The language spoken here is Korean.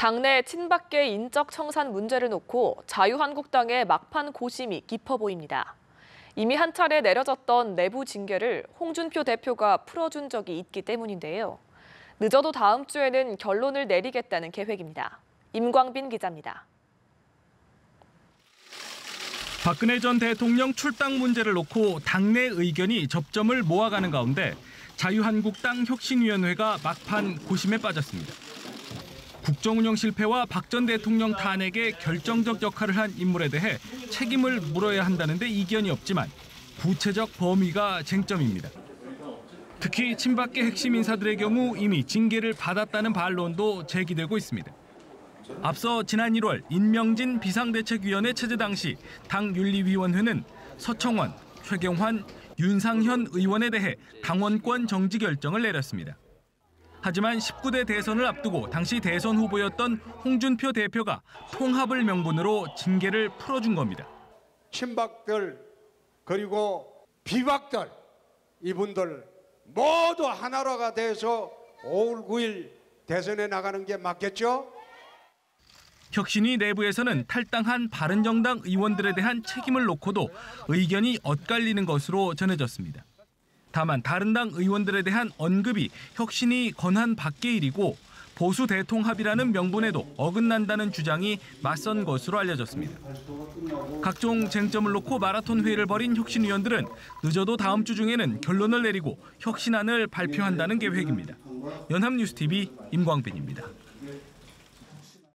당내 친박계 인적 청산 문제를 놓고 자유한국당의 막판 고심이 깊어 보입니다. 이미 한 차례 내려졌던 내부 징계를 홍준표 대표가 풀어준 적이 있기 때문인데요. 늦어도 다음 주에는 결론을 내리겠다는 계획입니다. 임광빈 기자입니다. 박근혜 전 대통령 출당 문제를 놓고 당내 의견이 접점을 모아가는 가운데 자유한국당 혁신위원회가 막판 고심에 빠졌습니다. 국정운영 실패와 박 전 대통령 탄핵에 결정적 역할을 한 인물에 대해 책임을 물어야 한다는데 이견이 없지만 구체적 범위가 쟁점입니다. 특히 친박계 핵심 인사들의 경우 이미 징계를 받았다는 반론도 제기되고 있습니다. 앞서 지난 1월 임명진 비상대책위원회 체제 당시 당 윤리위원회는 서청원, 최경환, 윤상현 의원에 대해 당원권 정지 결정을 내렸습니다. 하지만 19대 대선을 앞두고 당시 대선 후보였던 홍준표 대표가 통합을 명분으로 징계를 풀어준 겁니다. 친박들 그리고 비박들 이분들 모두 하나로가 돼서 5월 9일 대선에 나가는 게 맞겠죠? 혁신위 내부에서는 탈당한 바른정당 의원들에 대한 책임을 놓고도 의견이 엇갈리는 것으로 전해졌습니다. 다만 다른 당 의원들에 대한 언급이 혁신위 권한 밖의 일이고 보수 대통합이라는 명분에도 어긋난다는 주장이 맞선 것으로 알려졌습니다. 각종 쟁점을 놓고 마라톤 회의를 벌인 혁신위원들은 늦어도 다음 주 중에는 결론을 내리고 혁신안을 발표한다는 계획입니다. 연합뉴스TV 임광빈입니다.